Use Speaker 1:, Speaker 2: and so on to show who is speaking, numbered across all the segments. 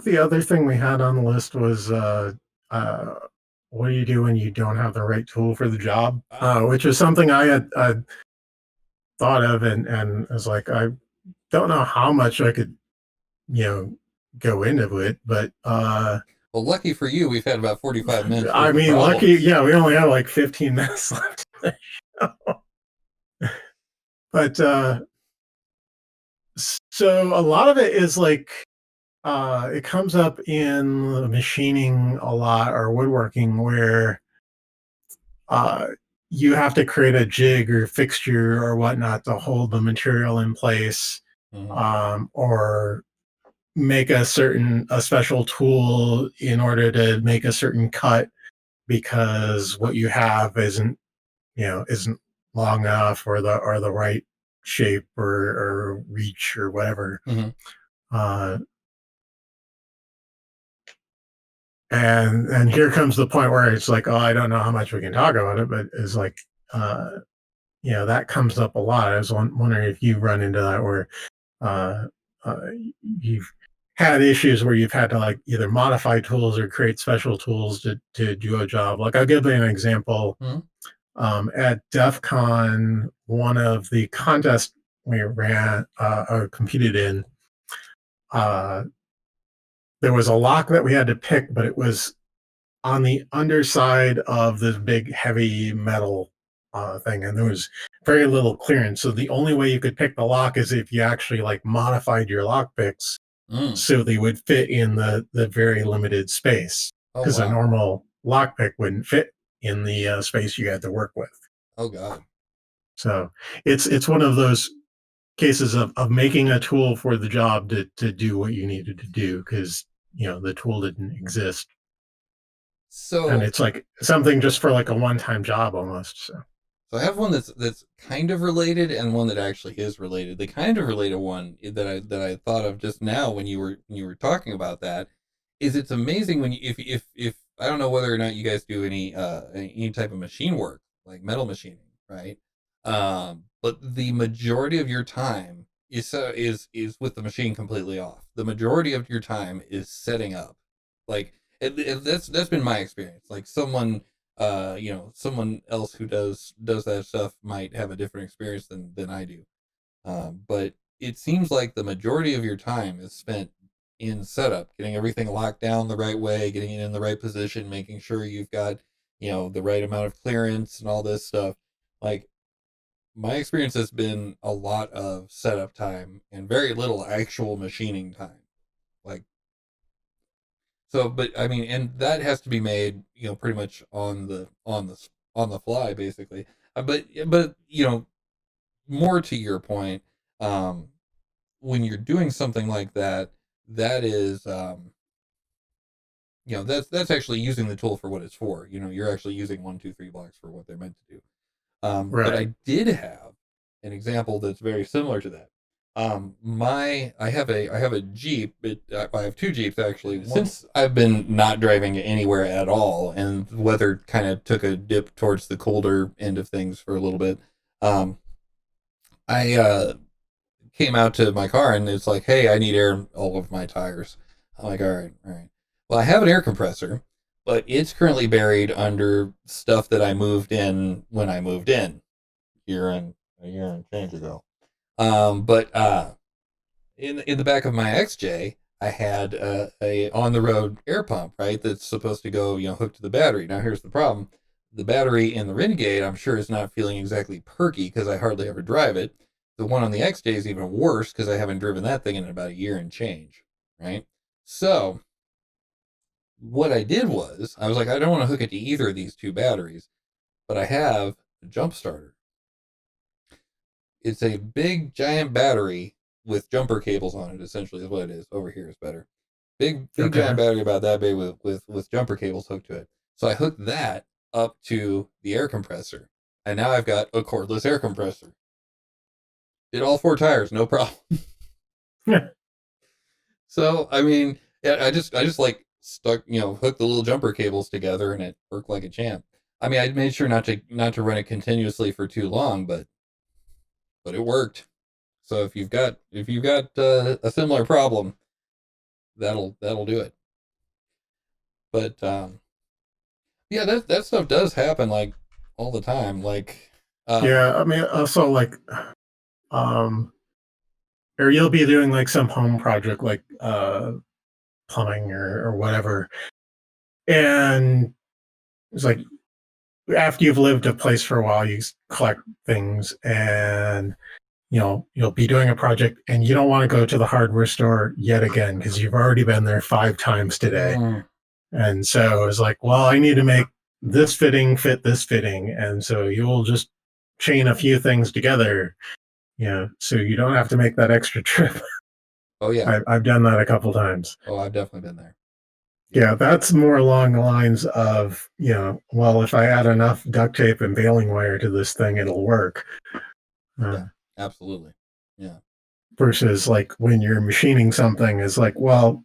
Speaker 1: The other thing we had on the list was uh, what do you do when you don't have the right tool for the job? Which is something I had thought of, and was like, I don't know how much I could, you know, go into it, but
Speaker 2: Well, lucky for you, we've had about 45 minutes
Speaker 1: I
Speaker 2: worth of
Speaker 1: mean, lucky,
Speaker 2: problems.
Speaker 1: yeah, we only have like 15 minutes left. But so a lot of it is like it comes up in machining a lot or woodworking where uh, you have to create a jig or fixture or whatnot to hold the material in place,
Speaker 2: Hmm.
Speaker 1: or make a special tool in order to make a certain cut because what you have isn't long enough or the right shape or reach or whatever.
Speaker 2: Hmm.
Speaker 1: Uh, and here comes the point where it's like, oh, I don't know how much we can talk about it, but it's like, uh, that comes up a lot. I was wondering if you run into that where uh, uh, you've had issues where you've had to like either modify tools or create special tools to do a job. Like I'll give you an example.
Speaker 2: Hmm.
Speaker 1: At DEF CON, one of the contests we ran or competed in, uh, there was a lock that we had to pick, but it was on the underside of this big heavy metal thing, and there was very little clearance. So the only way you could pick the lock is if you actually like modified your lock picks
Speaker 2: Mm.
Speaker 1: so they would fit in the very limited space
Speaker 2: Oh,
Speaker 1: because a
Speaker 2: wow.
Speaker 1: normal lock pick wouldn't fit in the space you had to work with.
Speaker 2: Oh, God.
Speaker 1: So it's one of those cases of making a tool for the job to do what you needed to do because the tool didn't exist, and
Speaker 2: So,
Speaker 1: it's like something just for like a one-time job almost. So
Speaker 2: so I have one that's kind of related and one that actually is related. The kind of related one that I thought of just now when you were talking about that is it's amazing when you if I don't know whether or not you guys do any type of machine work like metal machining, right? But the majority of your time is with the machine completely off. The majority of your time is setting up. Like that's been my experience. Like someone else who does that stuff might have a different experience than I do. But it seems like the majority of your time is spent in setup, getting everything locked down the right way, getting it in the right position, making sure you've got, the right amount of clearance and all this stuff. Like my experience has been a lot of setup time and very little actual machining time. Like so, but I mean, and that has to be made, pretty much on the fly, basically. But more to your point, um, when you're doing something like that, that is, that's actually using the tool for what it's for. You're actually using one, two, three blocks for what they're meant to do. But
Speaker 1: right.
Speaker 2: I did have an example that's very similar to that. I have a Jeep. I have two Jeeps actually. Since I've been not driving anywhere at all, and the weather kind of took a dip towards the colder end of things for a little bit, um, I came out to my car and it's like, hey, I need air all over my tires. I'm like, all right, all right. Well, I have an air compressor, but it's currently buried under stuff that I moved in when I moved in a year and change ago. But in the back of my XJ, I had a on the road air pump, right? That's supposed to go, hooked to the battery. Now here's the problem: the battery in the Renegade, I'm sure, is not feeling exactly perky because I hardly ever drive it. The one on the XJ is even worse because I haven't driven that thing in about a year and change, right? So what I did was I was like, I don't want to hook it to either of these two batteries, but I have a jump starter. It's a big giant battery with jumper cables on it. Essentially, is what it is. Over here is better. Big giant
Speaker 1: Okay.
Speaker 2: battery about that big with jumper cables hooked to it. So I hooked that up to the air compressor, and now I've got a cordless air compressor. Did all four tires, no problem.
Speaker 1: Yeah.
Speaker 2: So I mean, yeah, I just like stuck, hooked the little jumper cables together, and it worked like a champ. I mean, I made sure not to run it continuously for too long, but it worked. So if you've got a similar problem, that'll do it. But yeah, that stuff does happen like all the time. Like
Speaker 1: Yeah, I mean, also like, um, or you'll be doing like some home project, like plumbing or whatever, and it's like after you've lived a place for a while, you collect things, and you'll be doing a project, and you don't want to go to the hardware store yet again because you've already been there 5 times today. And so it's like, well, I need to make this fitting fit this fitting. And so you'll just chain a few things together, so you don't have to make that extra trip.
Speaker 2: oh yeah,
Speaker 1: I've done that a couple times.
Speaker 2: oh I've definitely been there.
Speaker 1: Yeah, that's more along the lines of, well, if I add enough duct tape and baling wire to this thing, it'll work.
Speaker 2: Yeah, absolutely. Yeah.
Speaker 1: Versus like when you're machining something, is like, well,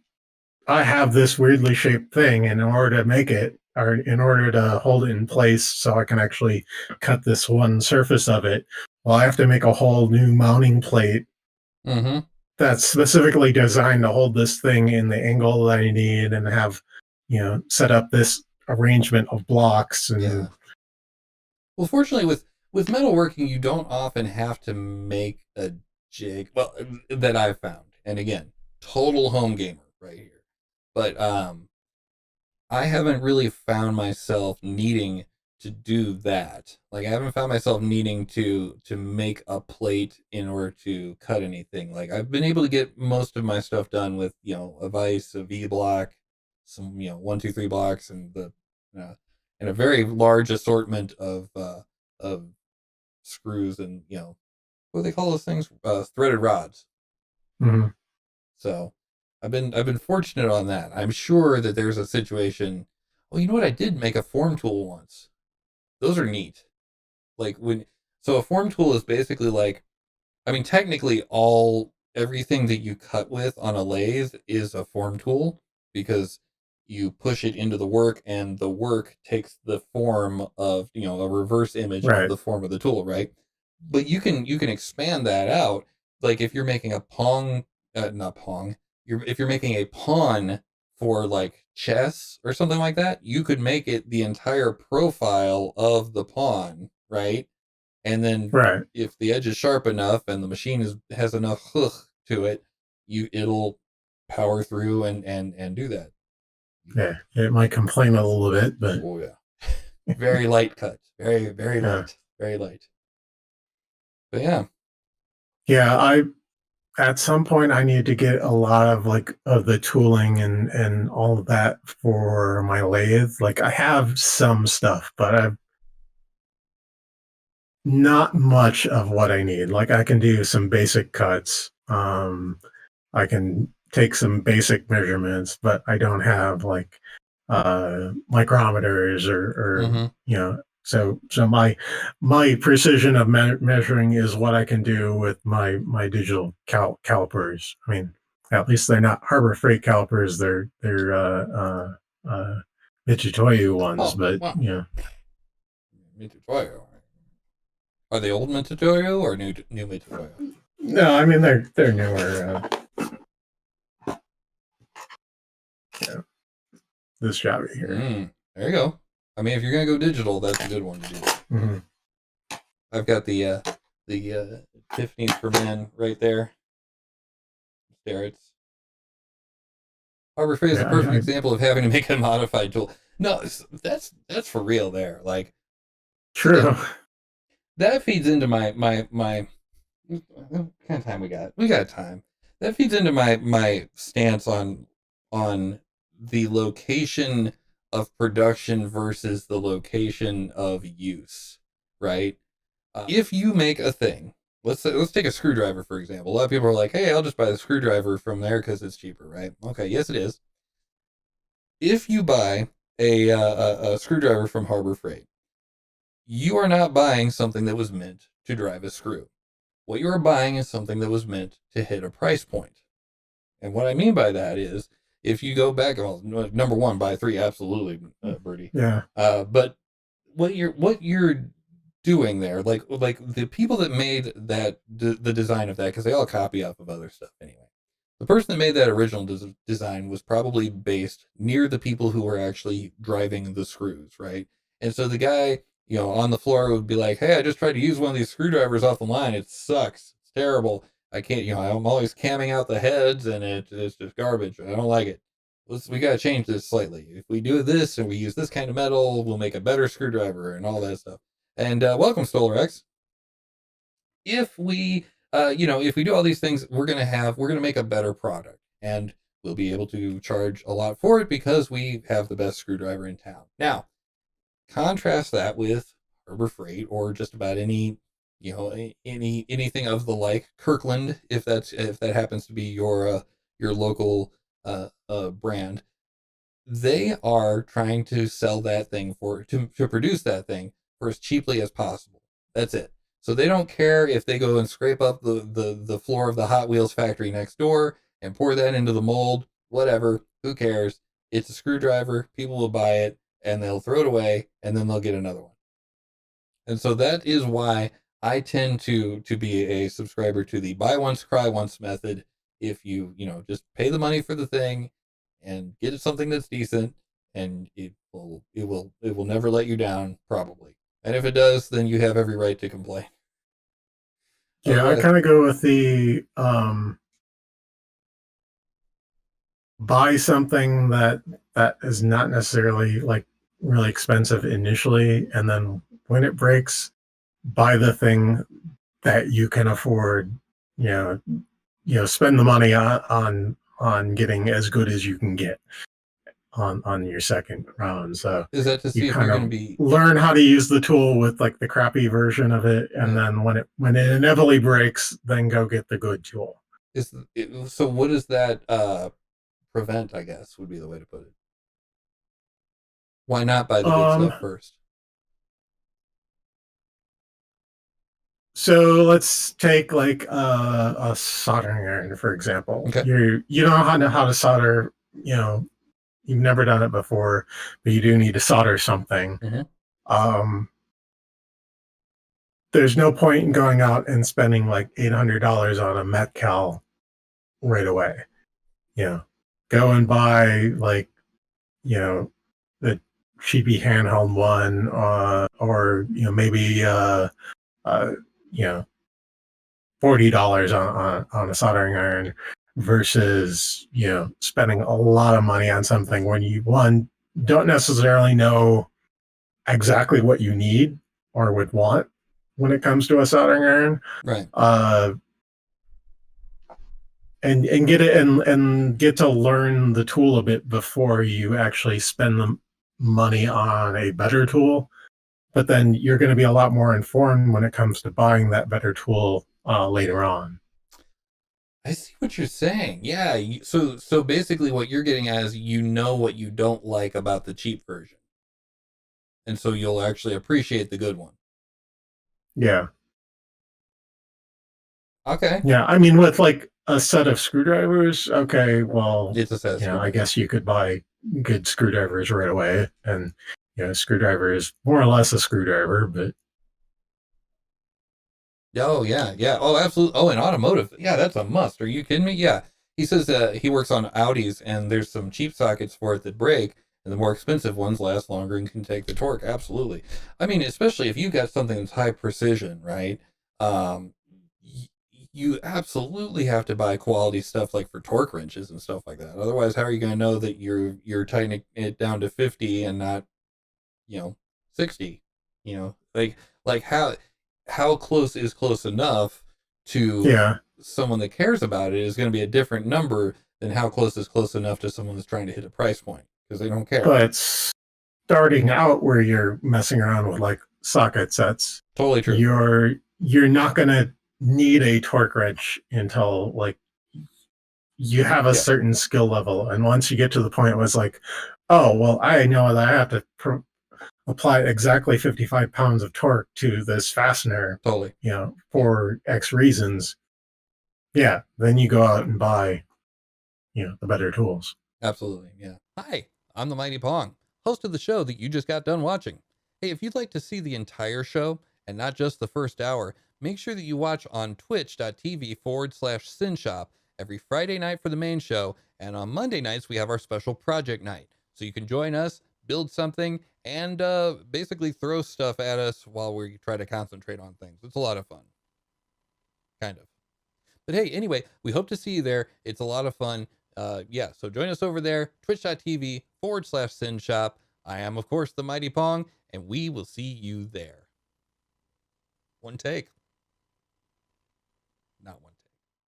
Speaker 1: I have this weirdly shaped thing, and in order to make it, or in order to hold it in place so I can actually cut this one surface of it, well, I have to make a whole new mounting plate
Speaker 2: Mm-hmm.
Speaker 1: that's specifically designed to hold this thing in the angle that I need and have, set up this arrangement of blocks. And
Speaker 2: Yeah. Well, fortunately, with metalworking, you don't often have to make a jig. Well, that I've found, and again, total home gamer right here. But I haven't really found myself needing to do that. Like I haven't found myself needing to make a plate in order to cut anything. Like I've been able to get most of my stuff done with a vise, a V block, some 1, 2, 3 blocks, and the and a very large assortment of screws and what do they call those things? Threaded rods.
Speaker 1: Mhm.
Speaker 2: So I've been fortunate on that. I'm sure that there's a situation. Oh, you know what? I did make a form tool once. Those are neat. Like so a form tool is basically like, I mean, technically everything that you cut with on a lathe is a form tool because you push it into the work and the work takes the form of, a reverse image of
Speaker 1: Right.
Speaker 2: the form of the tool, right? But you can expand that out. Like if you're making a not pong, if you're making a pawn for like chess or something like that, you could make it the entire profile of the pawn, right? And then
Speaker 1: Right.
Speaker 2: if the edge is sharp enough and the machine has enough hook to it, it'll power through and do that.
Speaker 1: Yeah. It might complain a little bit, but
Speaker 2: Oh yeah, very light cut, very very
Speaker 1: yeah.
Speaker 2: light, very light. But yeah,
Speaker 1: Yeah. At some point I need to get a lot of like of the tooling and all of that for my lathe. Like I have some stuff, but I've not much of what I need. Like I can do some basic cuts. I can take some basic measurements, but I don't have like micrometers or
Speaker 2: mm-hmm.
Speaker 1: so my precision of measuring is what I can do with my digital calipers. I mean, at least they're not Harbor Freight calipers. They're Mitutoyo ones,
Speaker 2: Oh
Speaker 1: but
Speaker 2: wow, Mitutoyo. Are they old Mitutoyo or new Mitutoyo?
Speaker 1: no, I mean they're newer. This job right here.
Speaker 2: There you go. I mean, if you're gonna go digital, that's a good one to do.
Speaker 1: Mm-hmm.
Speaker 2: I've got the Tiffany's for men right there. There, it's Harbor Freight is a
Speaker 1: Yeah,
Speaker 2: perfect example of having to make a modified tool. No, that's for real. There, like, see
Speaker 1: true.
Speaker 2: that feeds into my. What kind of time we got? We got time. That feeds into my stance on the location of production versus the location of use, right? If you make a thing, let's take a screwdriver for example. A lot of people are like, "Hey, I'll just buy the screwdriver from there because it's cheaper," right? Okay, yes, it is. If you buy a screwdriver from Harbor Freight, you are not buying something that was meant to drive a screw. What you are buying is something that was meant to hit a price point. And what I mean by that is, if you go back, well, number one, buy three, absolutely, Birdie.
Speaker 1: Yeah.
Speaker 2: But what you're doing there, like the people that made that the design of that, because they all copy off of other stuff anyway. The person that made that original design was probably based near the people who were actually driving the screws, right? And so the guy, on the floor would be like, "Hey, I just tried to use one of these screwdrivers off the line. It sucks. It's terrible. I can't, I'm always camming out the heads, and it's just garbage. I don't like it. We got to change this slightly. If we do this and we use this kind of metal, we'll make a better screwdriver and all that stuff." And welcome, StolarX. If we if we do all these things, we're gonna make a better product, and we'll be able to charge a lot for it because we have the best screwdriver in town. Now, contrast that with Harbor Freight or just about any anything of the like, Kirkland, if that happens to be your local brand. They are trying to sell that thing to produce that thing for as cheaply as possible. That's it. So they don't care if they go and scrape up the floor of the Hot Wheels factory next door and pour that into the mold, whatever, who cares? It's a screwdriver, people will buy it, and they'll throw it away, and then they'll get another one. And so that is why I tend to be a subscriber to the buy once, cry once method. If you, just pay the money for the thing and get something that's decent, and it will never let you down, probably. And if it does, then you have every right to complain.
Speaker 1: Yeah, I kind of go with the buy something that is not necessarily like really expensive initially, and then when it breaks, buy the thing that you can afford. Spend the money on getting as good as you can get on your second round. So
Speaker 2: is that to see
Speaker 1: you
Speaker 2: if you're
Speaker 1: kind
Speaker 2: going to
Speaker 1: of
Speaker 2: be
Speaker 1: learn how to use the tool with like the crappy version of it, and then when it inevitably breaks, then go get the good tool.
Speaker 2: So what does that prevent, I guess, would be the way to put it? Why not buy the good stuff first?
Speaker 1: So let's take like a soldering iron, for example.
Speaker 2: Okay.
Speaker 1: You don't know how to solder. You've never done it before, but you do need to solder something.
Speaker 2: Mm-hmm.
Speaker 1: There's no point in going out and spending like $800 on a Metcal right away. Go and buy like the cheapy handheld one, or maybe $40 on a soldering iron versus spending a lot of money on something when you don't necessarily know exactly what you need or would want when it comes to a soldering iron.
Speaker 2: Right.
Speaker 1: And get it and get to learn the tool a bit before you actually spend the money on a better tool. But then you're going to be a lot more informed when it comes to buying that better tool later on.
Speaker 2: I see what you're saying. Yeah. So basically, what you're getting at is what you don't like about the cheap version, and so you'll actually appreciate the good one.
Speaker 1: Yeah.
Speaker 2: Okay.
Speaker 1: Yeah. I mean, with like a set of screwdrivers, okay, well,
Speaker 2: It's a set of screwdrivers.
Speaker 1: I guess you could buy good screwdrivers right away, and a screwdriver is more or less a screwdriver, but.
Speaker 2: Oh yeah, yeah. Oh, absolutely. Oh, and automotive. Yeah, that's a must. Are you kidding me? Yeah. He says he works on Audis, and there's some cheap sockets for it that break, and the more expensive ones last longer and can take the torque. Absolutely. I mean, especially if you've got something that's high precision, right? You absolutely have to buy quality stuff like for torque wrenches and stuff like that. Otherwise, how are you going to know that you're tightening it down to 50 and not 60? Like how close is close enough to someone that cares about it is going to be a different number than how close is close enough to someone that's trying to hit a price point, because they don't care.
Speaker 1: But starting out where you're messing around with like socket sets,
Speaker 2: totally true.
Speaker 1: You're not going to need a torque wrench until like you have a certain skill level, and once you get to the point where it's like, oh well, I know that I have to apply exactly 55 pounds of torque to this fastener,
Speaker 2: totally,
Speaker 1: for X reasons. Yeah, then you go out and buy, the better tools.
Speaker 2: Absolutely, yeah. Hi, I'm the Mighty Pong, host of the show that you just got done watching. Hey, if you'd like to see the entire show and not just the first hour, make sure that you watch on twitch.tv/SYN Shop every Friday night for the main show. And on Monday nights, we have our special project night. So you can join us, build something, and basically throw stuff at us while we try to concentrate on things. It's a lot of fun. Kind of. But hey, anyway, we hope to see you there. It's a lot of fun. Yeah, so join us over there, twitch.tv/SYN Shop. I am, of course, the Mighty Pong, and we will see you there. One take. Not one.